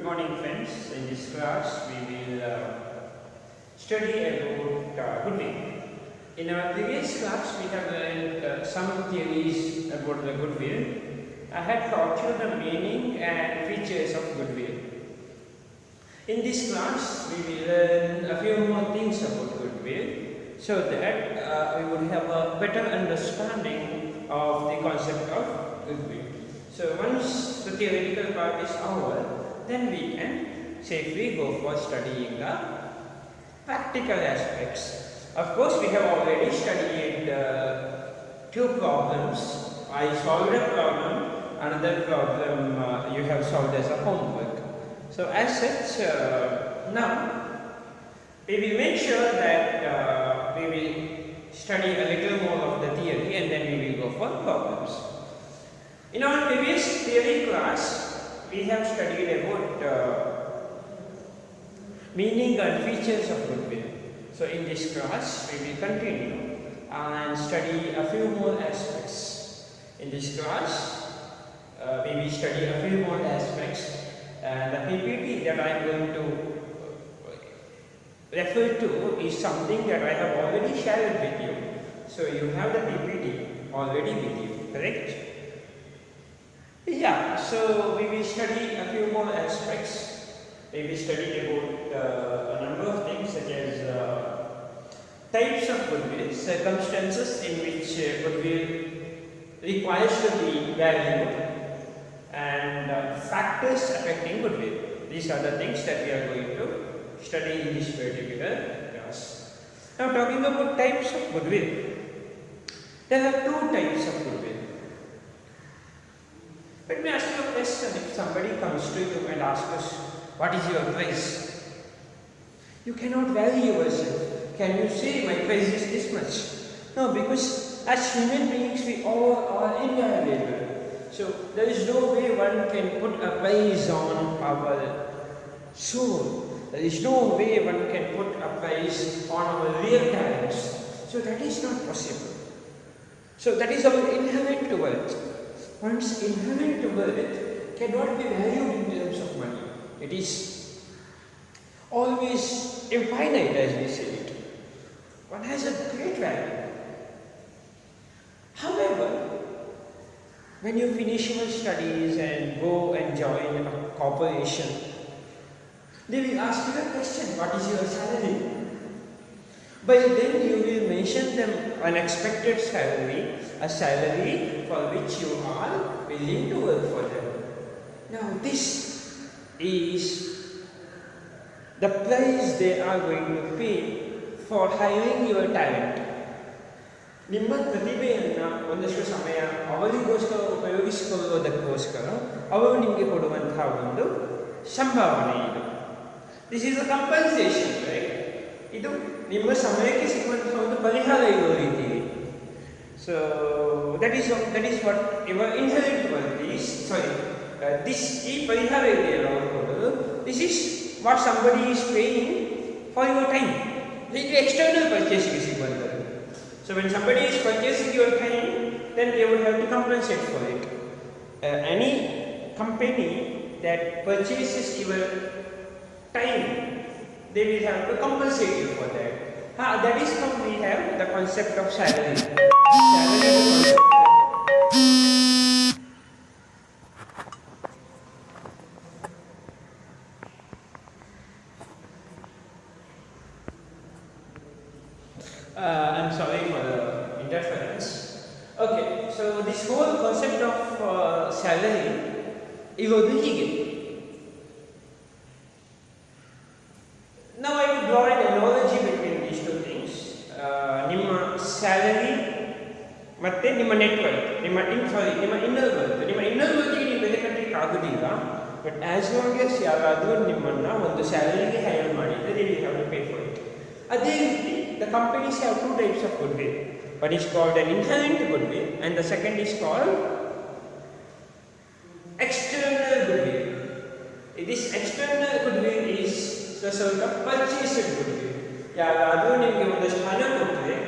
Good morning, friends. In this class, we will study about goodwill. In our previous class, we have learned some theories about the goodwill. I had taught you the meaning and features of goodwill. In this class, we will learn a few more things about goodwill so that we would have a better understanding of the concept of goodwill. So once the theoretical part is over, then we can safely go for studying the practical aspects. Of course, we have already studied two problems. I solved a problem, another problem you have solved as a homework. So as such, now we will make sure that we will study a little more of the theory and then we will go for problems. In our previous theory class, we have studied about meaning and features of goodwill. So in this class, we will continue and study a few more aspects. In this class, we will study a few more aspects, and the PPT that I am going to refer to is something that I have already shared with you. So you have the PPT already with you, correct? Yeah, so we will study a few more aspects. We will study about a number of things such as types of goodwill, circumstances in which goodwill requires to be valued, and factors affecting goodwill. These are the things that we are going to study in this particular class. Now, talking about types of goodwill, there are two types of goodwill. Let me ask you a question. If somebody comes to you and asks us, what is your price? You cannot value yourself. Can you say my price is this much? No, because as human beings we all are invaluable. So there is no way one can put a price on our soul. There is no way one can put a price on our real talents. So that is not possible. So that is our inherent worth. One's inherent worth cannot be valued in terms of money. It is always infinite, as we say it. One has a great value. However, when you finish your studies and go and join a corporation, they will ask you a question, what is your salary? By then you will mention them an expected salary, a salary for which you are willing to work for them. Now this is the price they are going to pay for hiring your talent. ನಿಮ್ಮ ಪ್ರತಿಭೆಯನ್ನು ಒಂದಷ್ಟು ಸಮಯ ಅವರಿಗೋಸ್ಕರ ಉಪಯೋಗಿಸಿಕೊಳ್ಳುವುದಕ್ಕೋಸ್ಕರ ಅವರು ನಿಮಗೆ ಕೊಡುವಂತಹ ಒಂದು ಸಂಭಾವನೆ ಇದು. This is a compensation, right? ಇದು ನಿಮ್ಮ ಸಮಯಕ್ಕೆ ಸಿಗುವಂತಹ ಒಂದು ಪರಿಹಾರ ಇರುವ ರೀತಿ. So that is what your inherent worth is. Sorry, this ಪರಿಹಾರ ಇದೆಯಲ್ಲ ಅವರು ಕೊಡೋದು. This is what somebody is paying for your time. ಇದು external purchase ಗೆ ಸಿಗುವಂಥದ್ದು. So when somebody is purchasing your time, then they would have to compensate for it. Any company that purchases your time, they will have to compensate you for that. That is how we have the concept of salary. Salary is the concept. I'm sorry for the interference. Okay, so this whole concept of salary ಇರೋದು ಹೀಗೆ. Now I will draw an analogy between these two things. ನಿಮ್ಮ salary ಮತ್ತು ನಿಮ್ಮ network, ನಿಮ್ಮ inner worth. ನಿಮ್ಮ inner ವರ್ತಿಗೆ ನೀವು ಬೆಲೆ ಕಟ್ಟಲಿಕ್ಕೆ ಆಗೋದಿಲ್ಲ. ಬಟ್ ಆ್ಯಸ್ ಲಾಂಗ್ ಎಸ್ ಯಾರಾದರೂ ನಿಮ್ಮನ್ನು ಒಂದು ಸ್ಯಾಲರಿಗೆ ಹೈರ್ ಮಾಡಿದರೆ they will have to pay for it. ಅದೇ ರೀತಿ the companies have two types of goodwill. One is called an inherent goodwill and the second is called external goodwill. This external goodwill is the sort of purchased goodwill. ಯಾರಾದರೂ ನಿಮಗೆ ಒಂದಷ್ಟು ಹಣ ಕೊಟ್ಟರೆ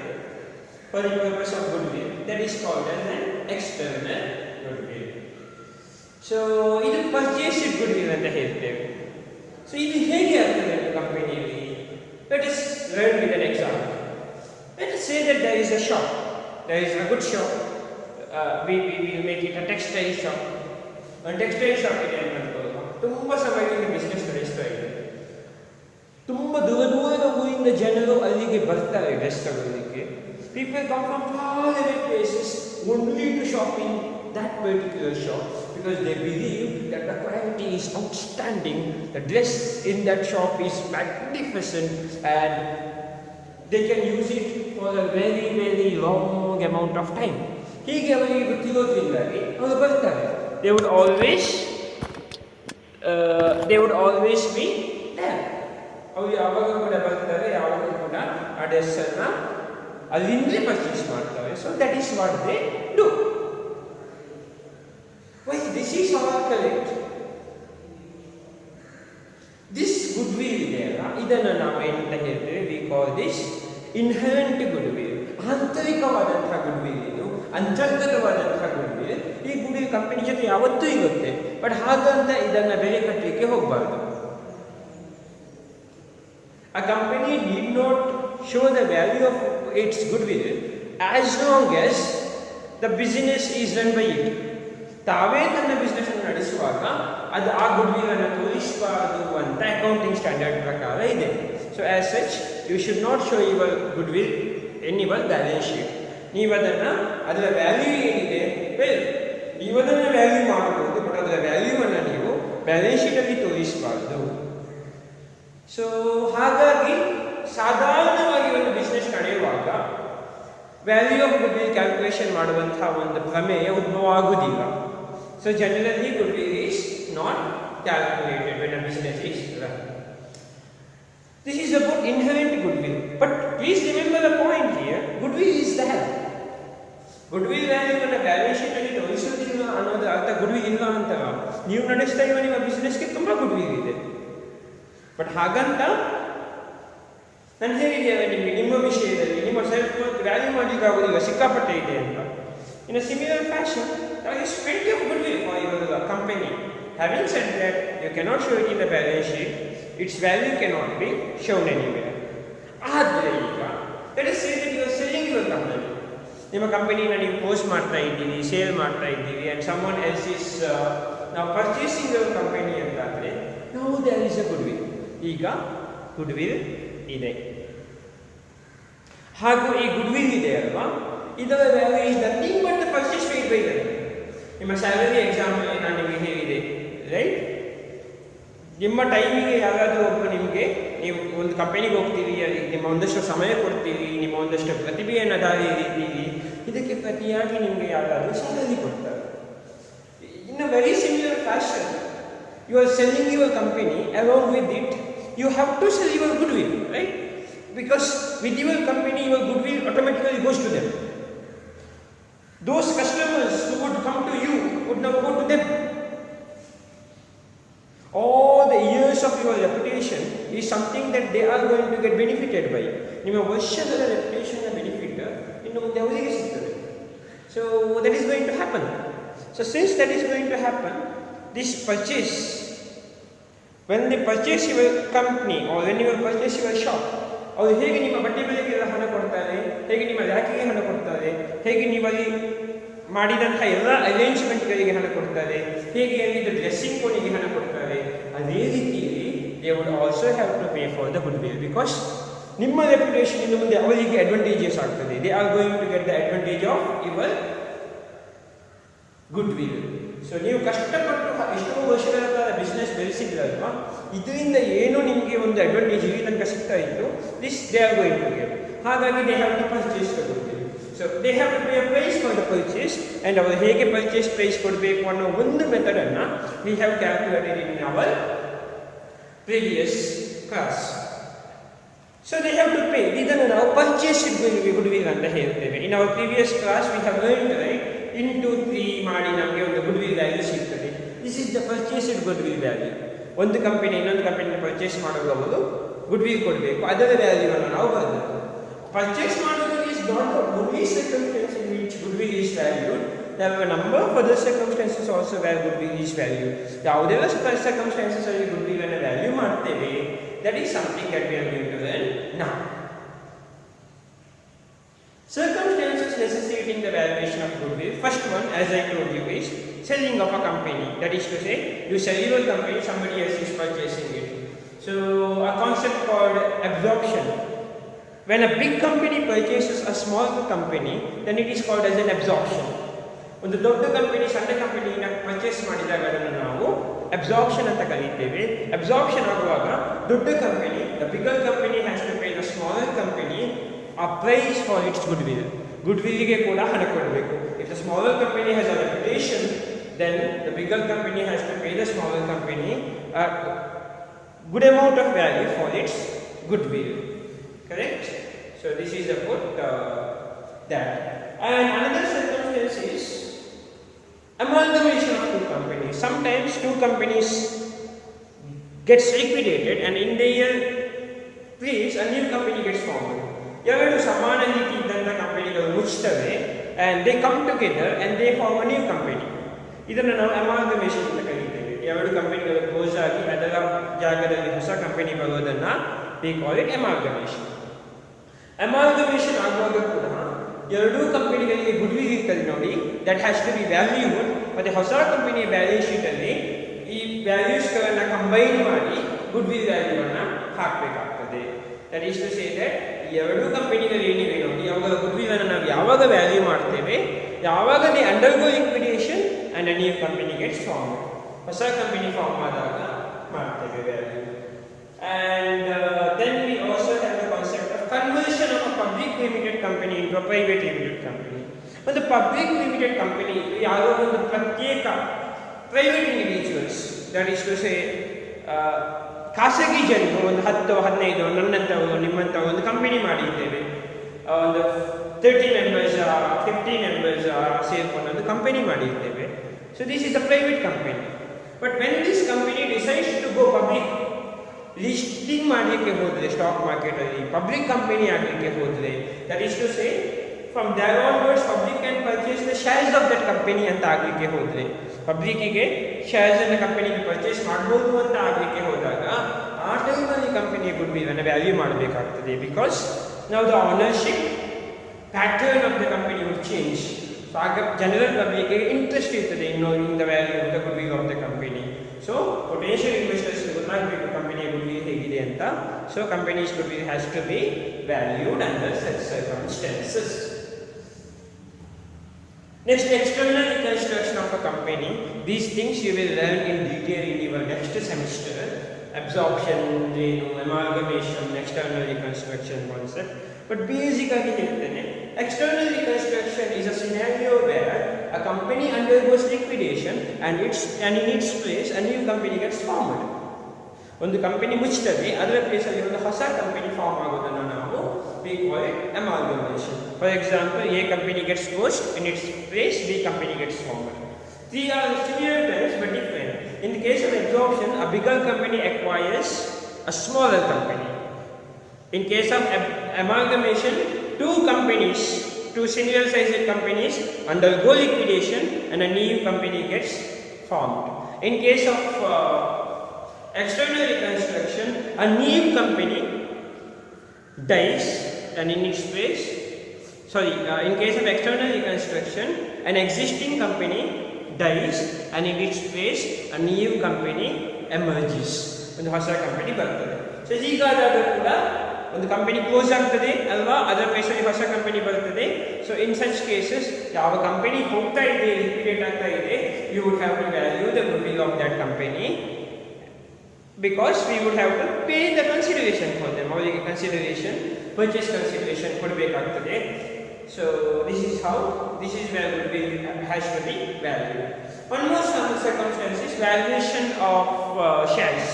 for the purpose of goodwill, that is called as an external goodwill. So ಇದು purchased goodwill ಅಂತ ಹೇಳ್ತೇವೆ. So ಇದು ಹೇಗೆ ಆಗ್ತದೆ ಕಂಪನಿಯಲ್ಲಿ? Let us learn with an example. Let us say that there is a shop. There is a good shop. We will make it a textile shop. ಒಂದು textile shop ಇದೆ ಅಂತ ಅನ್ಕೊಳ್ಳುವ. ತುಂಬ ಸಮಯದಿಂದ ಬಿಸ್ನೆಸ್ ನಡೆಸ್ತಾ ಇದೆ. ತುಂಬ ದೂರ ದೂರದ ಊರಿಂದ ಜನರು ಅಲ್ಲಿಗೆ ಬರ್ತಾರೆ ಡ್ರೆಸ್ ತಗೊಳ್ಳಿಕ್ಕೆ. People come from far away places only to shop in that particular shop because they believe that the quality is outstanding, the dress in that shop is magnificent and they can use it for a very very long amount of time. ಹೀಗೆ ಅವರಿಗೆ ಗೊತ್ತಿರೋದ್ರಿಂದಾಗಿ ಅವರು ಬರ್ತಾರೆ. They would always be there. ಅವರು ಯಾವಾಗ ಕೂಡ ಬರ್ತಾರೆ, ಯಾವಾಗ ಕೂಡ ಆ ಡ್ರೆಸ್ಸನ್ನು ಅಲ್ಲಿಂದಲೇ ಪರ್ಚೇಸ್ ಮಾಡ್ತಾರೆ. So that is what they do. Why this is our collect. This goodwill ಇದೆಯಲ್ಲ, ಇದನ್ನು ನಾವು ಏನಂತ ಹೇಳ್ತೇವೆ? We call this inherent goodwill. ಆಂತರಿಕವಾದಂತಹ ಗುಡ್ ವಿಲ್, ಇದು ಅಂತರ್ಗತವಾದಂತಹ ಗುಡ್ ವಿಲ್. ಈ ಗುಡ್ ವಿಲ್ ಕಂಪನಿ ಜೊತೆ ಯಾವತ್ತೂ ಇರುತ್ತೆ. ಬಟ್ ಹಾಗಂತ ಇದನ್ನು ಬೆಲೆ ಕಟ್ಟಲಿಕ್ಕೆ ಹೋಗಬಾರ್ದು. A company need not show the value of its goodwill as long as the business is run by it. ತಾವೇ ತನ್ನ ಬಿಸ್ನೆಸ್ ಅನ್ನು ನಡೆಸುವಾಗ ಅದು ಆ ಗುಡ್ವಿಲ್ ಅನ್ನು ತೋರಿಸಬಾರದು ಅಂತ ಅಕೌಂಟಿಂಗ್ ಸ್ಟ್ಯಾಂಡರ್ಡ್ ಪ್ರಕಾರ ಇದೆ. So as such you should not show your goodwill in your balance sheet. ನೀವು ಅದರ ವ್ಯಾಲ್ಯೂ ಏನಿದೆ, ನೀವು ಅದನ್ನು ವ್ಯಾಲ್ಯೂ ಮಾಡಬಹುದು, ಬಟ್ ಅದರ ವ್ಯಾಲ್ಯೂವನ್ನು ನೀವು ಬ್ಯಾಲೆನ್ಸ್ ಶೀಟಲ್ಲಿ ತೋರಿಸಬಾರದು. ಸೊ ಹಾಗಾಗಿ ಸಾಧಾರಣವಾಗಿ ಒಂದು ಬಿಸ್ನೆಸ್ ನಡೆಯುವಾಗ value of good will calculation ಮಾಡುವಂತಹ ಒಂದು ಪ್ರಮೇಯ ಉದ್ಭವ ಆಗುವುದಿಲ್ಲ. So generally good will is not calculated when a business is run. This is about inherent good will. But please remember the point here, good will is that. Good will ವ್ಯಾಲ್ಯೂವನ್ನು balance ಶೀಟಲ್ಲಿ ತೋರಿಸೋದಿಲ್ಲ ಅನ್ನೋದು ಅರ್ಥ good will ಇಲ್ಲ ಅಂತ. ನೀವು ನಡೆಸ್ತಾ ಇರುವ ನಿಮ್ಮ ಬಿಸ್ನೆಸ್ಗೆ ತುಂಬ ಗುಡ್ ವಿಲ್ ಇದೆ. ಬಟ್ ಹಾಗಂತ ನಾನು ಹೇಳಿದ್ದೇವೆ ನಿಮಗೆ ನಿಮ್ಮ ವಿಷಯದಲ್ಲಿ ನಿಮ್ಮ ಸೆಲ್ಫ್ ವ್ಯಾಲ್ಯೂ ಮಾಡಲಿಕ್ಕೆ ಆಗೋದಿಲ್ಲ, ಸಿಕ್ಕಾಪಟ್ಟೆ ಇದೆ ಅಂತ. In a similar fashion there is plenty of goodwill for your company. Having said that, you cannot show it in the balance sheet. Its value cannot be shown anywhere. ಆದರೆ ಈಗ let us say that you are selling your company. ನಿಮ್ಮ ಕಂಪನಿನ ನೀವು post ಮಾಡ್ತಾ ಇದ್ದೀವಿ, sale ಮಾಡ್ತಾ ಇದ್ದೀವಿ, and someone else is now purchasing your company ಅಂತಾದರೆ now there is a goodwill. ಈಗ ಗುಡ್ವಿಲ್ ಇದೆ. ಹಾಗೂ ಈ ಗುಡ್ವಿಲ್ ಇದೆ ಅಲ್ವಾ, ಇದರ value is nothing but the purchase paid by them. ನಿಮ್ಮ ಸ್ಯಾಲರಿ ಎಕ್ಸಾಂಪಲ್ ನಾನು ನಿಮಗೆ ಹೇಳಿದೆ, ರೈಟ್? ನಿಮ್ಮ ಟೈಮಿಗೆ ಯಾರಾದರೂ ಒಬ್ಬರು ನಿಮಗೆ, ನೀವು ಒಂದು ಕಂಪನಿಗೆ ಹೋಗ್ತೀವಿ, ನಿಮ್ಮ ಒಂದಷ್ಟು ಸಮಯ ಕೊಡ್ತೀವಿ, ನಿಮ್ಮ ಒಂದಷ್ಟು ಪ್ರತಿಭೆಯನ್ನು ದಾರಿ ಎರೀತೀವಿ, ಇದಕ್ಕೆ ಪ್ರತಿಯಾಗಿ ನಿಮಗೆ ಯಾರಾದರೂ ಸ್ಯಾಲರಿ ಕೊಡ್ತಾರೆ. In a very similar fashion you are selling your company, along with it you have to sell your goodwill, right? Because with your company your goodwill automatically goes to them. Those customers who would come to you would now go to them. All the years of your reputation is something that they are going to get benefited by. ನಿಮ್ಮ ವರ್ಷದ ರೆಪ್ಯುಟೇಷನ್ನ benefit ಇನ್ನು ಮುಂದೆ ಅವರಿಗೆ ಸಿಗ್ತದೆ. So that is going to happen. So since that is going to happen, this purchase, when they purchase your company or when you purchase your shop, ಅವರು ಹೇಗೆ ನಿಮ್ಮ ಬಟ್ಟೆ ಬೆಲೆಗೆಲ್ಲ ಹಣ ಕೊಡ್ತಾರೆ, ಹೇಗೆ ನಿಮ್ಮ ರ್ಯಾಕಿಗೆ ಹಣ ಕೊಡ್ತಾರೆ, ಹೇಗೆ ನೀವಲ್ಲಿ ಮಾಡಿದಂಥ ಎಲ್ಲ ಅರೇಂಜ್ಮೆಂಟ್ಗಳಿಗೆ ಹಣ ಕೊಡ್ತಾರೆ, ಹೇಗೆ ಅಲ್ಲಿದ್ದ ಡ್ರೆಸ್ಸಿಂಗ್ ಕೋಡಿಗೆ ಹಣ ಕೊಡ್ತಾರೆ, ಅದೇ ರೀತಿಯಲ್ಲಿ they would also have to pay for the goodwill because ನಿಮ್ಮ ರೆಪ್ಯುಟೇಷನ್ ಇನ್ನು ಮುಂದೆ ಅವರಿಗೆ ಅಡ್ವಾಂಟೇಜಸ್ ಆಗ್ತದೆ. they are going to get the advantage of your goodwill. So ನೀವು ಕಷ್ಟಪಟ್ಟು ಎಷ್ಟೋ ವರ್ಷಗಳ ಕಾಲ ಬಿಸ್ನೆಸ್ ಬೆಳೆಸಿದ್ರಲ್ವಾ, ಇದರಿಂದ ಏನೋ ನಿಮಗೆ ಒಂದು ಅಡ್ವಾಂಟೇಜ್ ಇಲ್ಲಿ ತನಕ ಸಿಗ್ತಾ ಇತ್ತು, this they are going to get. ಹಾಗಾಗಿ ದೇ ಹ್ಯಾವ್ ಟು ಪರ್ಚೇಸ್ ತಗೊಳ್ತೀವಿ. So they have to pay a price for the purchase. And ಅವರು ಹೇಗೆ ಪರ್ಚೇಸ್ ಪ್ರೈಸ್ ಕೊಡಬೇಕು ಅನ್ನೋ ಒಂದು ಮೆಥಡನ್ನು we have calculated in our previous class. So they have to pay. ಇದನ್ನು ನಾವು ಪರ್ಚೇಸ್ ಗುಡ್ವಿಲ್ ಅಂತ ಹೇಳ್ತೇವೆ. In our previous class we have learned, right? Into 3 ಮಾಡಿ ನಮಗೆ ಒಂದು ಗುಡ್ವಿಲ್ ವ್ಯಾಲ್ಯೂ ಸಿಗ್ತದೆ. This is the purchased goodwill value. ಒಂದು company ಇನ್ನೊಂದು ಕಂಪನಿನ ಪರ್ಚೇಸ್ ಮಾಡುವಾಗ ಅವರು ಗುಡ್ವಿಲ್ ಕೊಡಬೇಕು, ಅದರ ವ್ಯಾಲ್ಯೂವನ್ನು ನಾವು ಬರಬೇಕು. ಪರ್ಚೇಸ್ ಮಾಡೋದು is not the only circumstances in which goodwill is valued, there are a number of other circumstances also where goodwill is valued. ಯಾವುದೆಲ್ಲ circumstances ಅಲ್ಲಿ goodwill ಅನ್ನು ವ್ಯಾಲ್ಯೂ ಮಾಡ್ತೇವೆ, that is something that we are going to learn now. Circumstances necessitating the valuation of goodwill. First one, as I told you, is selling of a company. That is to say, you sell your company, somebody else is purchasing it. So a concept called absorption. When a big company purchases a small company, then it is called as an absorption. ಒಂದು ದೊಡ್ಡ company ಸಣ್ಣ ಕಂಪನಿನ purchase ಮಾಡಿದಾಗ ಅದನ್ನು ನಾವು absorption ಅಂತ ಕರೀತೇವೆ. Absorption ಆಗುವಾಗ ದೊಡ್ಡ company, the bigger company has to pay the smaller company a price for its goodwill. Goodwill ಗೆ ಕೂಡ ಹಣ ಕೊಡಬೇಕು. If the smaller company has a reputation, then the bigger company has to pay the smaller company a good amount of value for its goodwill. Correct? So this is about that. And another circumstance is amalgamation of two companies. Sometimes two companies gets liquidated and in their place a new company gets formed. ಎರಡು ಸಮಾನ ರೀತಿ ಇದ್ದಂಥ ಕಂಪನಿಗಳು ಮುಚ್ಚುತ್ತವೆ and they come together and they form a new company. ಇದನ್ನು ನಾವು amalgamation ಅಂತ ಕರೀತೇವೆ. ಎರಡು ಕಂಪನಿಗಳು ಕ್ಲೋಸ್ ಆಗಿ ಅದರ ಜಾಗದಲ್ಲಿ ಹೊಸ ಕಂಪನಿ ಬರೋದನ್ನ we call it amalgamation. Amalgamation ಆಗುವಾಗ ಕೂಡ ಎರಡೂ ಕಂಪನಿಗಳಿಗೆ ಗುಡ್ವಿಲ್ ಇರ್ತದೆ ನೋಡಿ, that has to be valued. ಮತ್ತೆ ಹೊಸ ಕಂಪನಿಯ ಬ್ಯಾಲೆನ್ಸ್ ಶೀಟ್ ಅಲ್ಲಿ ಈ ವ್ಯಾಲ್ಯೂಸ್ಗಳನ್ನು ಕಂಬೈನ್ ಮಾಡಿ ಗುಡ್ವಿಲ್ ವ್ಯಾಲ್ಯೂವನ್ನು ಹಾಕಬೇಕಾಗ್ತದೆ. That is to say that ಎರಡು ಕಂಪನಿಗಳು ಏನಿವೆ ನೋಡಿ, ಅವುಗಳ ಗುಡ್ವಿಲ್ ಅನ್ನು ನಾವು ಯಾವಾಗ ವ್ಯಾಲ್ಯೂ ಮಾಡ್ತೇವೆ, ಯಾವಾಗ they undergo liquidation and a new company gets form. ಹೊಸ ಕಂಪನಿ ಫಾರ್ಮ್ ಆದಾಗ ಮಾಡ್ತೇವೆ value. And then we also have the concept of conversion of a public limited company into a private limited company. ಒಂದು public limited company ಯಾವುದೋ ಒಂದು ಪ್ರತ್ಯೇಕ private individuals, that is to say ಖಾಸಗಿ ಜನರು ಒಂದು 10-15 ನನ್ನಂಥವರು ನಿಮ್ಮಂಥವರು ಒಂದು ಕಂಪನಿ ಮಾಡಿದ್ದೇವೆ, ಒಂದು 30 ಮೆಂಬರ್ಸ್ 50 ಮೆಂಬರ್ಸ್ ಸೇರ್ಕೊಂಡು ಒಂದು ಕಂಪನಿ ಮಾಡಿದ್ದೇವೆ. So this is a private company. But when this company decides to go public, listing ಮಾಡಲಿಕ್ಕೆ ಹೋದರೆ ಸ್ಟಾಕ್ ಮಾರ್ಕೆಟಲ್ಲಿ ಪಬ್ಲಿಕ್ ಕಂಪನಿ ಆಗಲಿಕ್ಕೆ ಹೋದರೆ, that is to say from there onwards public can purchase the shares of that company ಅಂತ ಆಗಲಿಕ್ಕೆ ಹೋದರೆ, ಪಬ್ಲಿಕ್ಕಿಗೆ ಶೇರ್ಸನ್ನು ಕಂಪನಿಗೆ purchase ಮಾಡ್ಬೋದು ಅಂತ ಆಗಲಿಕ್ಕೆ ಹೋದಾಗ ಆ ಟೈಮಲ್ಲಿ ಕಂಪನಿಯ ಗುಡ್ವಿಲ್ಲನ್ನು ವ್ಯಾಲ್ಯೂ ಮಾಡಬೇಕಾಗ್ತದೆ. ಬಿಕಾಸ್ ನಾವು the ownership pattern of the company would change. So ಆಗ ಜನರಲ್ ಪಬ್ಲಿಕ್ಗೆ ಇಂಟ್ರೆಸ್ಟ್ ಇರ್ತದೆ ಇನ್ನು in the value of the goodwill of the company. So potential investors ಗೊತ್ತಾಗಬೇಕು ಕಂಪನಿಯ ಗುಡ್ವಿಲ್ ಹೇಗಿದೆ ಅಂತ. So companies goodwill has to be valued under such circumstances. Next, external reconstruction of a company. These things you will learn in detail in your next semester. Absorption, amalgamation, external reconstruction concept. But basically, external reconstruction is a scenario where a company undergoes liquidation and in its place a new company gets formed. ಒಂದು company ಮುಚ್ಚುತ್ತದೆ, ಅದರ ಪ್ಲೇಸಲ್ಲಿ ಒಂದು ಹೊಸ company form ಆಗೋದನ್ನು ನಾವು we call it amalgamation. For example, A company gets closed, in its place B company gets formed. These are similar terms but different. In the case of absorption, a bigger company acquires a smaller company. In case of amalgamation, two similar sized companies undergo liquidation and a new company gets formed. In case of external reconstruction, a new company dies and in its place, in case of external reconstruction, an existing company dies and in its place a new company emerges. ಒಂದು ಹೊಸ ಕಂಪನಿ ಬರ್ತದೆ. So ಹೀಗಾದಾಗ ಕೂಡ ಒಂದು company close ಆಗ್ತದೆ ಅಲ್ವಾ, ಅದರ ಪ್ಲೇಸಲ್ಲಿ ಹೊಸ ಕಂಪನಿ ಬರ್ತದೆ. ಸೊ ಇನ್ ಸಚ್ ಕೇಸಸ್ ಯಾವ ಕಂಪನಿ ಹೋಗ್ತಾ ಇದೆ, ಲಿಕ್ವಿಡೇಟ್ ಆಗ್ತಾ ಇದೆ, you would have to value the goodwill of that company. Because we would have to pay the consideration for them. ಅವರಿಗೆ consideration, purchase consideration ಕೊಡಬೇಕಾಗ್ತದೆ. So this is where goodwill has to be valued. One more circumstance is valuation of shares.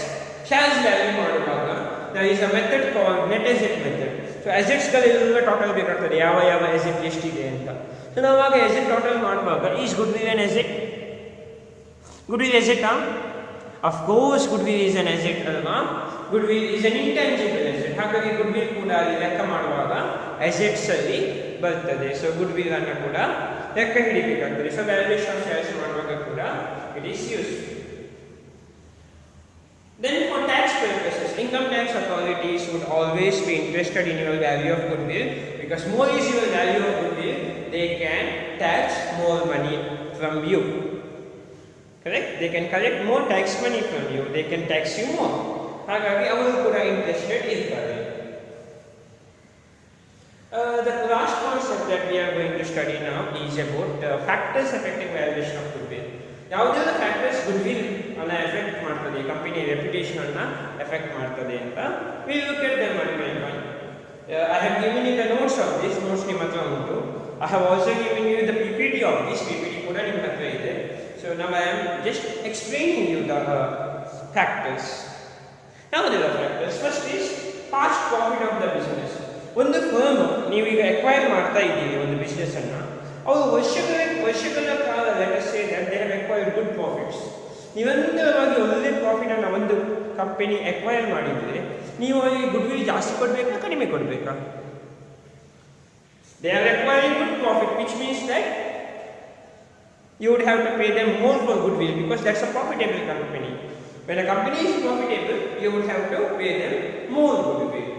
Shares value ಮಾಡುವಾಗ there is a method called net asset method. So assets ಗಳೆಲ್ಲ total ಬೇಕಾಗ್ತದೆ, ಯಾವ asset ಎಷ್ಟಿದೆ ಅಂತ. So ನಾವಾಗ asset total ಮಾಡುವಾಗ is goodwill an asset? Goodwill asset Of course, goodwill is an asset alva. Goodwill is an intangible asset. ಹಾಗಾಗಿ goodwill ಕೂಡ ಲೆಕ್ಕ ಮಾಡುವಾಗ assets ಅಲ್ಲಿ ಬರ್ತದೆ. So goodwill ಅನ್ನು ಕೂಡ ಲೆಕ್ಕ ಹಿಡಿಬೇಕಾಗ್ತದೆ. ಸೊ ವ್ಯಾಲ್ಯೂಯೇಷನ್ ಆಫ್ ಶೇರ್ಸ್ ಮಾಡುವಾಗ ಕೂಡ it is useful. Then for tax purposes, income tax authorities would always be interested in your value of goodwill, because more is your value of goodwill, they can tax more money from you. Correct? They can collect more tax money from you. They can tax you more. ಹಾಗಾಗಿ ಅವರು ಕೂಡ interested ಇರ್ತಾರೆ. The last concept that we are going to study now is about factors affecting valuation of goodwill. ಯಾವುದೆಲ್ಲ factors goodwill ಅನ್ನ effect ಮಾಡ್ತದೆ, company reputation ಅನ್ನ effect ಮಾಡ್ತದೆ ಅಂತ we look at them one by one. I have given you the notes of this. Notes ನಿಮ್ಮ ಹತ್ರ ಉಂಟು. I have also given you the PPT of this. PPT ಕೂಡ ನಿಮ್ಮ ಹತ್ರ ಇದೆ. So now I am just explaining you the factors. ಯಾವುದೆಲ್ಲ factors? First is past profit of the business. ಒಂದು firm ನೀವೀಗ ಅಕ್ವೈರ್ ಮಾಡ್ತಾ ಇದ್ದೀರಿ ಒಂದು ಬಿಸ್ನೆಸ್ ಅನ್ನ, ಅವರು ವರ್ಷಗಳ ಕಾಲ they have acquired good profits. ನಿರಂತರವಾಗಿ ಒಳ್ಳೆ ಪ್ರಾಫಿಟ್ ಅನ್ನು ಒಂದು ಕಂಪನಿ ಅಕ್ವೈರ್ ಮಾಡಿದರೆ ನೀವು ಈ ಗುಡ್ವಿಲ್ ಜಾಸ್ತಿ ಕೊಡಬೇಕಾ ಕಡಿಮೆ ಕೊಡಬೇಕಾ? They are acquiring good profit, which means that you would have to pay them more for goodwill, because that's a profitable company. When a company is profitable, you would have to pay them more goodwill.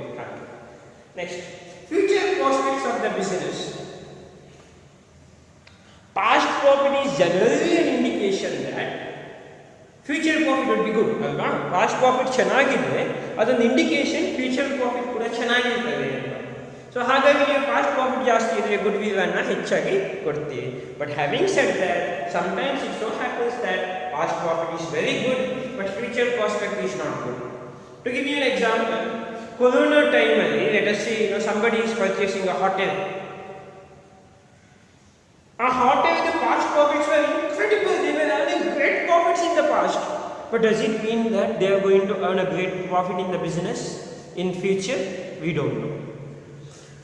Next, future prospects of the business. Past profit is generally an indication that future profit would be good. ಅಲ್ವಾ? Past profit ಚೆನ್ನಾಗಿದ್ರೆ ಅದೊಂದು indication future profit ಕೂಡ ಚೆನ್ನಾಗಿರ್ತದೆ ಅಂತ. So ಹಾಗಾಗಿ ನೀವು past profit ಜಾಸ್ತಿ ಇದ್ರೆ ಗುಡ್ ವಿಲ್ ಅನ್ನ ಹೆಚ್ಚಾಗಿ ಕೊಡ್ತೀವಿ. But having said that, sometimes it so happens that past profit is very good but future prospect is not good. To give you an example, corona ಟೈಮಲ್ಲಿ let us say somebody is purchasing a hotel. A hotel, the past profits were incredible. They were earning great profits in the past. But does it mean that they are going to earn a great profit in the business in future? We don't know.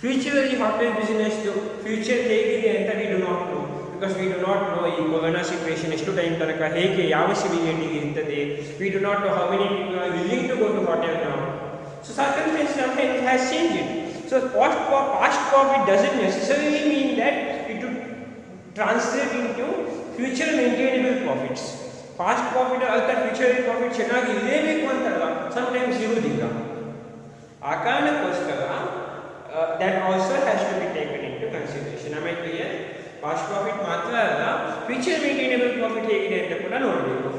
Future hotel business to future ಹೇಗಿದೆ ಅಂತ we do not know, because we do not know ಈ corona situation ಎಷ್ಟು time ತನಕ ಹೇಗೆ ಯಾವ ಸಿವಿಲಿಟಿ ಇರ್ತದೆ. We do not know how many people are willing to go to hotel now. So circumstances sometimes has changed. So past profit doesn't necessarily mean that it would translate into future maintainable profits. Past profit ಅಥವಾ future profit ಚೆನ್ನಾಗಿ ಇರಲೇಬೇಕು ಅಂತಲ್ಲ, sometimes ಇರುವುದಿಲ್ಲ. ಆ ಕಾರಣಕ್ಕೋಸ್ಕರ that also has to be taken into consideration. Am I clear? Past profit ಮಾತ್ರ ಅಲ್ಲ, future maintainable profit ಹೇಗಿದೆ ಅಂತ ಕೂಡ ನೋಡಬೇಕು.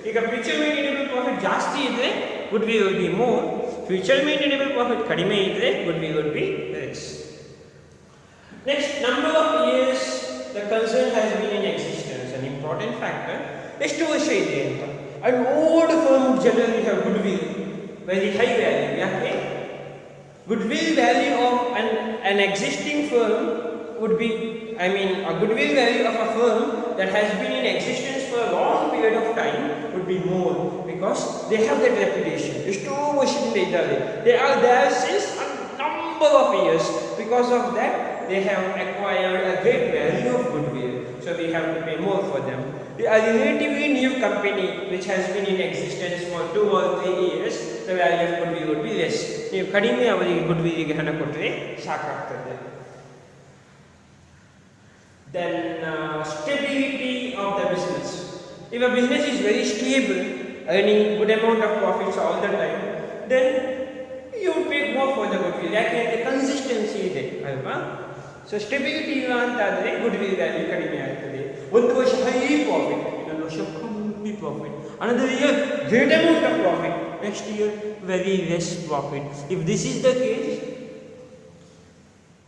ಈಗ future maintainable profit ಜಾಸ್ತಿ ಇದ್ರೆ goodwill will be more. Future maintainable profit ಕಡಿಮೆ ಇದ್ರೆ goodwill will be less. Next, number of years the concern has been in existence, an important factor. ಎಷ್ಟು ವರ್ಷ ಇದೆ ಅಂತ. An old firm would generally have goodwill very high value. ಯಾಕೆ? Goodwill value of an existing firm would be, a goodwill value of a firm that has been in existence for a long period of time would be more, because they have that reputation. ಎಷ್ಟೋ ವರ್ಷದಿಂದ ಇದ್ದಾರೆ. They are there since a number of years. Because of that, they have acquired a great value of goodwill. So we have to pay more for them. A relatively new company which has been in existence for 2 or 3 years, the value of goodwill would be less. ನೀವು ಕಡಿಮೆ ಅವರಿಗೆ ಗುಡ್ವಿಲ್ಗೆ ಹಣ ಕೊಟ್ಟರೆ ಸಾಕಾಗ್ತದೆ. Then stability of the business. If a business is very stable, earning good amount of profits all the time, then you would pay more for the goodwill. ಯಾಕೆಂದರೆ consistency ಇದೆ ಅಲ್ವಾ? So stability ಇಲ್ಲ ಅಂತಾದರೆ ಗುಡ್ವಿಲ್ ವ್ಯಾಲ್ಯೂ ಕಡಿಮೆ ಆಗ್ತದೆ. ಒಂದು ವರ್ಷ high profit, ಇನ್ನೊಂದು ವರ್ಷ ಕಮ್ಮಿ profit, another year great amount of profit, next year very less profit. If this is the case,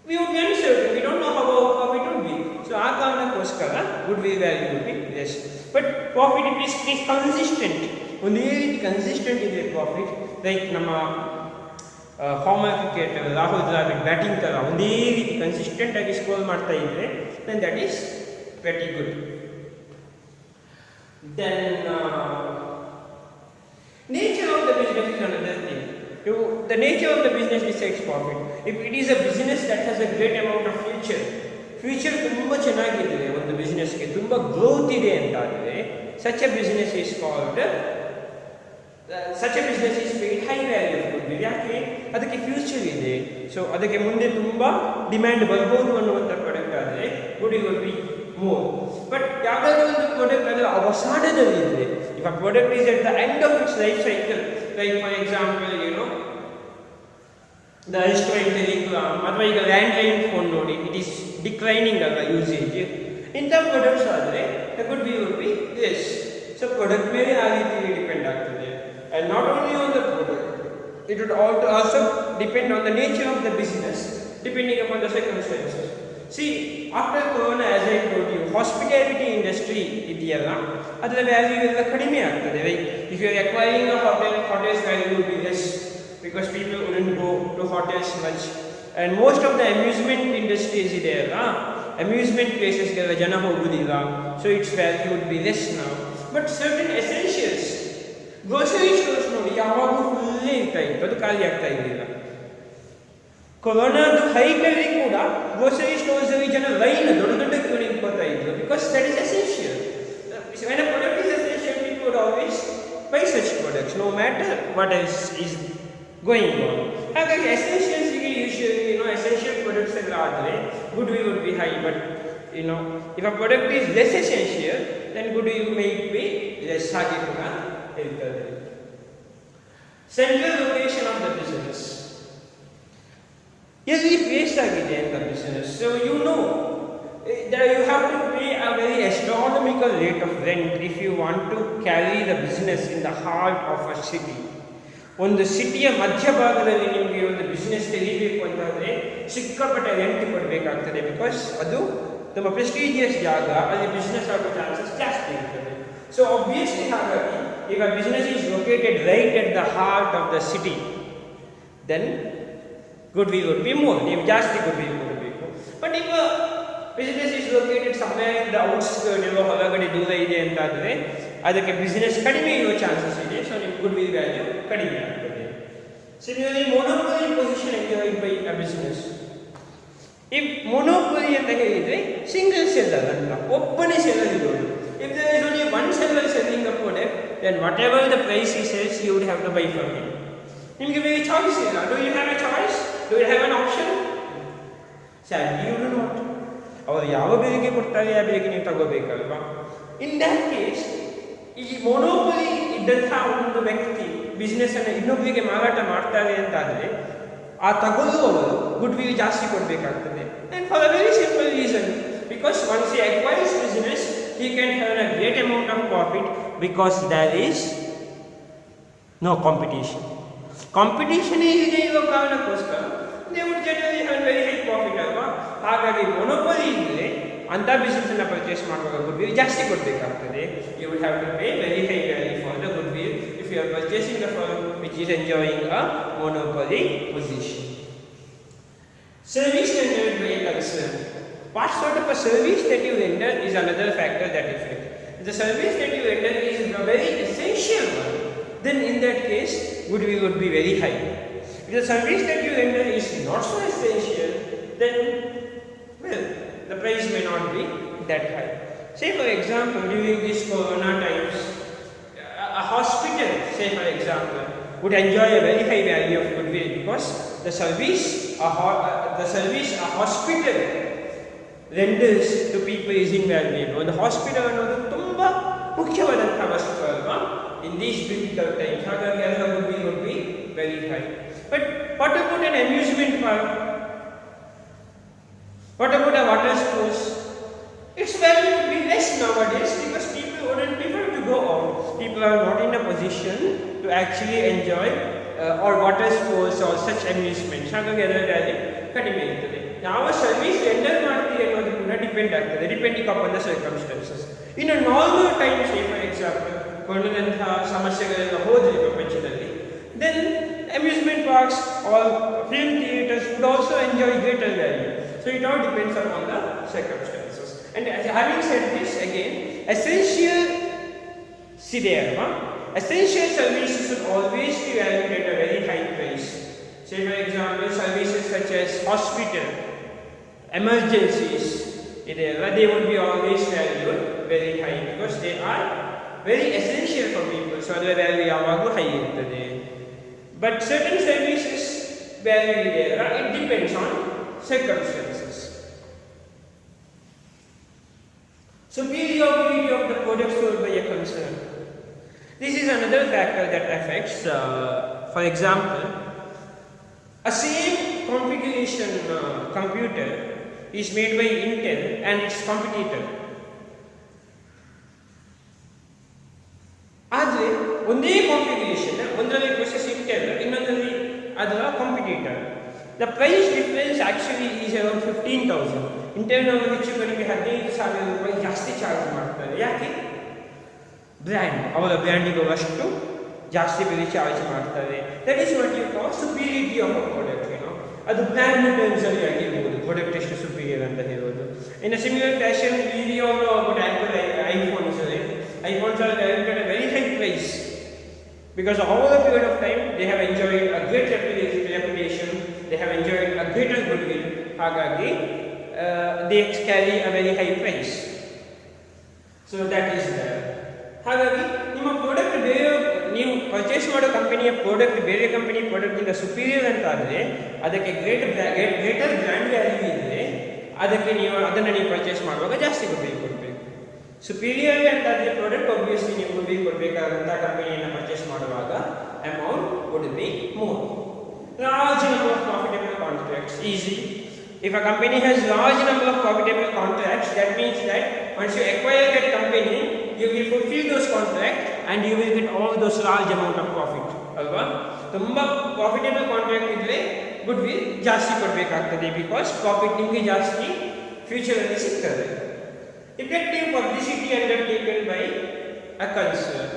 we would be uncertain. We don't know how our profit would be. So ಆ ಕಾರಣಕ್ಕೋಸ್ಕರ goodwill value would be less. But profit is consistent. ಒಂದೇ ರೀತಿ consistent ಇದೆ profit. Like ನಮ್ಮ farmer cricketer Rahul Dravid batting ಥರ ಒಂದೇ ರೀತಿ consistent ಆಗಿ ಸ್ಕೋರ್ ಮಾಡ್ತಾ ಇದ್ರೆ then that is pretty good. Then nature of the business is another thing. The nature of the business decides profit. If it is a business that has a great amount of future ತುಂಬ ಚೆನ್ನಾಗಿದೆ, ಒಂದು ಬಿಸ್ನೆಸ್ಗೆ ತುಂಬ growth ಇದೆ ಅಂತಾದರೆ such a business is paid high value of goodwill. ಯಾಕೆ? ಅದಕ್ಕೆ future ಇದೆ. So ಅದಕ್ಕೆ ಮುಂದೆ ತುಂಬ ಡಿಮ್ಯಾಂಡ್ ಬರ್ಬೋದು ಅನ್ನುವಂಥ ಪ್ರಾಡಕ್ಟ್ ಆದರೆ good will be more. But ಯಾವುದಾದ್ರೂ ಒಂದು ಪ್ರಾಡಕ್ಟ್ ಅದರ ಅವಸಾನದಲ್ಲಿ ಇದ್ರೆ, if a product is at the end of its life cycle, like for example the Alstom Telegram ಅಥವಾ ಈಗ ಲ್ಯಾಂಡ್ಲೈನ್ ಫೋನ್ ನೋಡಿ, it is declining ಅಲ್ಲ ಯೂಸೇಜ್, ಇಂಥ ಪ್ರಾಡಕ್ಟ್ಸ್ ಆದರೆ the good will be less. So product ಮೇಲೆ ಆ ರೀತಿ depend ಆಗ್ತದೆ. And not only on the product, it would also depend on the nature of the business, depending upon the circumstances. See, after Corona, as I told you, hospitality industry ಇದೆಯಲ್ಲ, ಅದರ value ಎಲ್ಲ ಕಡಿಮೆ ಆಗ್ತದೆ. Right? If you are acquiring a hotel, hotels value will be less because people wouldn't go to hotels much. And most of the amusement industries ಇದೆಯಲ್ಲ, amusement places ಗೆಲ್ಲ ಜನ ಹೋಗುದಿಲ್ಲ, so its value would be less now. But certain essentials, grocery stores ನೋಡಿ ಯಾವಾಗಲೂ ಫುಲ್ಲೇ ಇರ್ತಾ ಇತ್ತು, ಅದು ಖಾಲಿ ಆಗ್ತಾ ಇರಲಿಲ್ಲ. ಕೊರೋನಾದ ಹೈಟಲ್ಲಿ ಕೂಡ ಗ್ರೋಸರಿ ಸ್ಟೋರ್ಸ್ ಅಲ್ಲಿ ಜನ ಲೈನ್ ದೊಡ್ಡ ದೊಡ್ಡ ಕ್ಯೂ ನಿಂತ್ಕೊಳ್ತಾ ಇದ್ರು, because that is essential. When a product is essential, people would always buy such products, no matter what else is going on. ಹಾಗಾಗಿ ಎಸೆನ್ಷಿಯಲ್ಸ್ ಗೆ ಯೂಶುವಲಿ ಎಸೆನ್ಷಿಯಲ್ ಪ್ರಾಡಕ್ಟ್ಸ್ ಎಲ್ಲ ಆದರೆ good will would be high, but if a product is less essential, then good will may be less. ಹಾಗೆ ಕೂಡ ಹೇಳ್ತಾರೆ. Central location of the business. ಎಲ್ಲಿ place ಆಗಿದೆ ಅಂತ business. So that you have to pay a very astronomical rate of rent if you want to carry the business in the heart of a city. ಒಂದು ಸಿಟಿಯ ಮಧ್ಯಭಾಗದಲ್ಲಿ ನಿಮಗೆ ಒಂದು business ತೆಗಿಬೇಕು ಅಂತಂದರೆ ಸಿಕ್ಕಾಪಟ್ಟೆ ರೆಂಟ್ ಕೊಡಬೇಕಾಗ್ತದೆ, ಬಿಕಾಸ್ ಅದು ತುಂಬ ಪ್ರೆಸ್ಟೀಜಿಯಸ್ ಜಾಗ, ಅಲ್ಲಿ ಬಿಸ್ನೆಸ್ ಆಗೋ ಚಾನ್ಸಸ್ ಜಾಸ್ತಿ ಇರ್ತದೆ. ಸೊ ಆಬ್ವಿಯಸ್ಲಿ ಹಾಗಾಗಿ if a business is located right at the heart of the city, then goodwill would be more. ನೀವು ಜಾಸ್ತಿ goodwill ಕೊಡಬೇಕು. But if a business is located somewhere in the outskirts, ಹೊರಗಡೆ ದೂರ ಇದೆ ಅಂತಾದರೆ ಅದಕ್ಕೆ ಬಿಸ್ನೆಸ್ ಕಡಿಮೆ ಇರೋ ಚಾನ್ಸಸ್ ಇದೆ, ಸೊ ನಿಮ್ಮ goodwill ವ್ಯಾಲ್ಯೂ ಕಡಿಮೆ ಆಗ್ತದೆ. Similarly, monopoly position enjoyed by a business. If monopoly ಅಂತ ಹೇಳಿದ್ರೆ ಸಿಂಗಲ್ ಸೆಲ್ಲರ್ ಅಂತ, ಒಬ್ಬನೇ ಸೆಲ್ಲರ್ ಇರೋದು. If there is only one seller selling a product, then whatever the price he sells, you would have to buy from him. ನಿಮಗೆ ಬೇರೆ choice ಇಲ್ಲ. Do you have a choice? Do you have an option? Sadly, you do not. ಅವರು ಯಾವ ಬೆಲೆಗೆ ಕೊಡ್ತಾರೆ ಆ ಬೆಲೆಗೆ ನೀವು ತಗೋಬೇಕಲ್ವಾ. ಇನ್ ದ್ಯಾಟ್ ಕೇಸ್, ಈ ಮೊನೋಪೊಲಿ ಇದ್ದಂತಹ ಒಂದು ವ್ಯಕ್ತಿ ಬಿಸ್ನೆಸ್ ಅನ್ನು ಇನ್ನೊಬ್ಬರಿಗೆ ಮಾರಾಟ ಮಾಡ್ತಾರೆ ಅಂತಾದರೆ ಆ ತಗೊಳ್ಳುವವರು ಗುಡ್ವಿಲ್ ಜಾಸ್ತಿ ಕೊಡಬೇಕಾಗ್ತದೆ. And for a very simple reason, because once he acquires business, he can earn a great amount of profit because there is no competition. Competition ಇದೆ ಇರೋ ಕಾರಣಕ್ಕೋಸ್ಕರ they would generally earn very high profit ಅಲ್ವಾ. ಹಾಗಾಗಿ ಮೊನೋಪೊಲಿ ಇದ್ದರೆ ಅಂಥ ಬಿಸ್ನೆಸ್ಸನ್ನು purchase ಮಾಡುವಾಗ goodwill ಜಾಸ್ತಿ ಕೊಡಬೇಕಾಗ್ತದೆ. You would have to pay very high value for the goodwill if you are purchasing the firm which is enjoying a monopoly position. Service rendered by a concern. What sort of a service that you render is another factor that affects. If the service that you render is a very essential one, then in that case, goodwill would be very high. If the service that you render is not so essential, then, well, the price may not be that high. Say for example, during these Corona times, a hospital, say for example, would enjoy a very high value of goodwill because the service a hospital renders to people is invaluable. The hospital ಅನ್ನೋದು ತುಂಬ ಮುಖ್ಯವಾದಂತಹ ವಸ್ತು ಅಲ್ವಾ in these critical times. ಹಾಗಾಗಿ ಅದರ goodwill would be very high. But what about an amusement park? What about a water sports? Its value would be less nowadays because people wouldn't prefer to go out. People are not in a position to actually enjoy or water sports or such amusements. ಹಾಗಾಗಿ ಅದರ value ಕಡಿಮೆ ಇರ್ತದೆ. ಯಾವ service render ಮಾಡ್ತೀವಿ ಅನ್ನೋದು ಕೂಡ depend ಆಗ್ತದೆ, depending upon the circumstances. In a normal times, for example ಕೊರೋನಾದಂತಹ ಸಮಸ್ಯೆಗಳೆಲ್ಲ ಹೋದರೆ ಪ್ರಪಂಚದಲ್ಲಿ, then amusement parks or film theaters would also enjoy greater value. So it all depends upon the circumstances. And having said this, again, essential services should always be valued at a very high price. Say for example, services such as hospital, emergencies, they would be always valued very high because they are very essential for people. So the value yavagu high iruttade. But certain services value it depends on circumstances. another factor that affects, for example, a same configuration computer is made by Intel and its competitor. ಆದರೆ ಒಂದೇ configuration, ಒಂದರಲ್ಲಿ process Intel, ಇನ್ನೊಂದರಲ್ಲಿ ಅದರ competitor. The price difference actually is around 15,000. ಇಂಟೆಲ್ನವರು ಹೆಚ್ಚು ಕಡಿಮೆ 15,000 ರೂಪಾಯಿ ಜಾಸ್ತಿ ಚಾರ್ಜ್ ಮಾಡ್ತಾರೆ. ಯಾಕೆ? ಬ್ರ್ಯಾಂಡ್, ಅವರ ಬ್ರ್ಯಾಂಡಿಗೆ ಅಷ್ಟು ಜಾಸ್ತಿ ಬೆಲೆ ಚಾರ್ಜ್ ಮಾಡ್ತಾರೆ. That is what you call superiority of a product. ಅದು ಬ್ರ್ಯಾಂಡ್ ಟರ್ಮ್ಸಲ್ಲಿ ಆಗಿರ್ಬೋದು ಪ್ರಾಡಕ್ಟ್ ಎಷ್ಟು ಸುಪೀರಿಯರ್ ಅಂತ ಹೇಳೋದು. In a similar fashion video about Apple iPhones. iPhones are valued at a very high price because over a period of time they have enjoyed a great reputation, they have enjoyed a greater goodwill. Hagagi they carry a very high price. So that is there. Hagagi ನಿಮ್ಮ product ಬೇರೆ, ನೀವು purchase ಮಾಡೋ ಕಂಪನಿಯ product ಬೇರೆ company ಪ್ರಾಡಕ್ಟಿಂದ superior ಅಂತ ಆದರೆ ಅದಕ್ಕೆ greater brand value ಇದ್ದರೆ ಅದಕ್ಕೆ ಅದನ್ನು ನೀವು ಪರ್ಚೇಸ್ ಮಾಡುವಾಗ ಜಾಸ್ತಿ ಕೊಡಬೇಕು. ಸುಪೀರಿಯರ್ ಅಂತಾದರೆ ಪ್ರಾಡಕ್ಟ್ ಆಬ್ವಿಯಸ್ಲಿ ನೀವು ದುಡ್ಡು ಕೊಡಬೇಕಾದಂಥ ಕಂಪನಿಯನ್ನು ಪರ್ಚೇಸ್ ಮಾಡುವಾಗ amount would be more. Large number of profitable contracts, easy. If a company has large number of profitable contracts, that means that once you acquire that company, you will fulfill those contracts and you will get all those large amount of profit. ಅಲ್ವಾ? ತುಂಬ profitable contract ಇದ್ದರೆ good will ಜಾಸ್ತಿ ಕೊಡಬೇಕಾಗ್ತದೆ, because profit ನಿಮಗೆ ಜಾಸ್ತಿ ಫ್ಯೂಚರಲ್ಲಿ ಸಿಗ್ತದೆ. Effective publicity undertaken by a concern.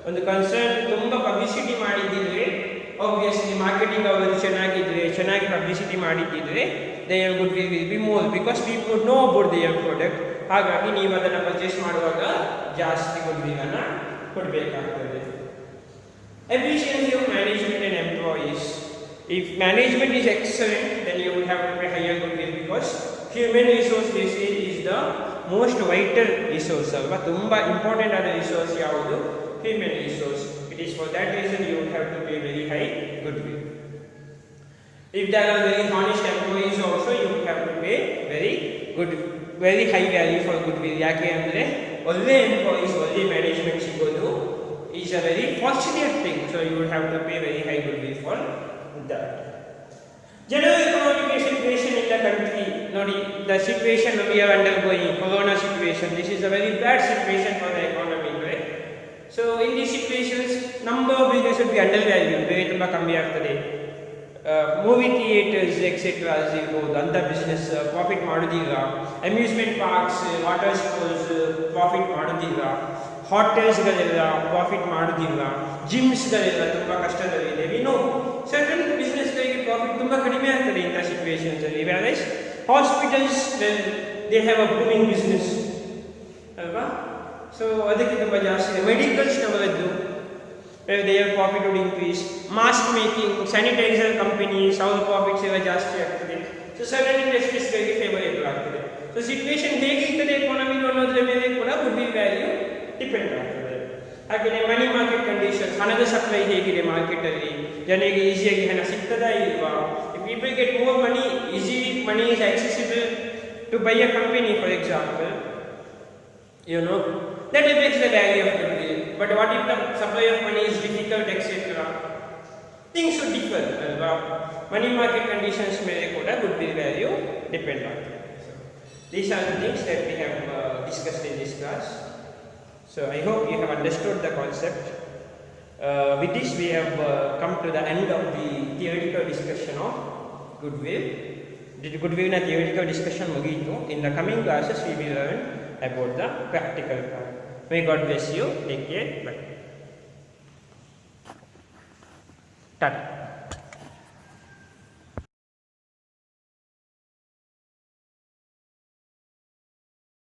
ಒಂದು concern ತುಂಬ ಪಬ್ಲಿಸಿಟಿ ಮಾಡಿದ್ದಿದ್ರೆ, ಆಬ್ವಿಯಸ್ಲಿ ಮಾರ್ಕೆಟಿಂಗ್ ಅವರು ಚೆನ್ನಾಗಿ ಪಬ್ಲಿಸಿಟಿ ಮಾಡಿದ್ದಿದ್ರೆ their good will be more, because people would know about their product. ಹಾಗಾಗಿ ನೀವು ಅದನ್ನು ಪರ್ಚೇಸ್ ಮಾಡುವಾಗ ಜಾಸ್ತಿ ಗುಡ್ ವಿಲ್ ಅನ್ನು ಕೊಡಬೇಕಾಗ್ತದೆ. Efficiency of management and employees. If management is excellent, then you will have to pay higher goodwill, because human resource basically is the most vital resource ಅಲ್ವಾ. ತುಂಬ important ಆದ ರಿಸೋರ್ಸ್ ಯಾವುದು? Human resource. It is for that reason you have to pay very high goodwill. If there are very honest employees also, you have to pay very high value for goodwill. ಯಾಕೆ ಅಂದರೆ ಒಳ್ಳೆ employees, ಒಳ್ಳೆ management ಸಿಗೋದು is a very fortunate thing. So you would have to pay very high goodwill for that. General economic situation in the country. Nodi, the situation we are undergoing, corona situation, this is a very bad situation for the economy, right? So in these situations, number of business would be undervalued, very tumba kammi ಆಗ್ತದೆ. Movie theaters etc. ಇರ್ಬೋದು, ಅಂತ business profit ಮಾಡೋದಿಲ್ಲ. Amusement parks, water sports profit ಮಾಡೋದಿಲ್ಲ. ಹೋಟೆಲ್ಸ್ಗಳೆಲ್ಲ profit ಮಾಡೋದಿಲ್ಲ. ಜಿಮ್ಸ್ಗಳೆಲ್ಲ ತುಂಬ ಕಷ್ಟದಲ್ಲಿದೆ. ವಿನೋ certain ಬಿಸ್ನೆಸ್ಗಳಿಗೆ profit ತುಂಬ ಕಡಿಮೆ ಆಗ್ತದೆ ಇಂಥ ಸಿಚುವೇಶನ್ಸಲ್ಲಿ. Various hospitals they have a booming business ಅಲ್ವಾ. ಸೊ ಅದಕ್ಕೆ ತುಂಬ ಜಾಸ್ತಿ ಇದೆ. ಮೆಡಿಕಲ್ಸ್ನವರದ್ದು their profit would increase. Mask making, sanitizer companies, our profits ಎಲ್ಲ ಜಾಸ್ತಿ ಆಗ್ತದೆ. ಸೊ ಸರ್ಟನ್ ಇಂಡಸ್ಟ್ರೀಸ್ಗಳಿಗೆ ಫೇವರೇಬಲ್ ಆಗ್ತದೆ. ಸೊ ಸಿಚುವೇಶನ್ ಹೇಗಿರ್ತದೆ ಎಕಾನಮಿ ಅನ್ನೋದ್ರ ಮೇಲೆ ಕೂಡ ಗುಡ್ವಿಲ್ ವ್ಯಾಲ್ಯೂ ಡಿಪೆಂಡ್ ಆಗ್ತದೆ. ಹಾಗೆಯೇ ಮನಿ ಮಾರ್ಕೆಟ್ ಕಂಡೀಷನ್ಸ್, ಹಣದ ಸಪ್ಲೈ ಹೇಗಿದೆ ಮಾರ್ಕೆಟಲ್ಲಿ, ಜನರಿಗೆ ಈಸಿಯಾಗಿ ಹಣ ಸಿಗ್ತದಾ ಇಲ್ವಾ. If people get more money, easily money is accessible to buy a company for example, you know, that affects the value of goodwill. But what if the supply of money is difficult, etc.? Things should differ. Money market conditions ಮೇಲೆ ಕೂಡ goodwill value depend on. So these are the things that we have discussed in this class. So I hope you have understood the concept. With this we have come to the end of the theoretical discussion of goodwill. The goodwill na theoretical discussion mugitu. In the coming classes we will learn about the practical part. May God bless you. Take care. Bye. Tata.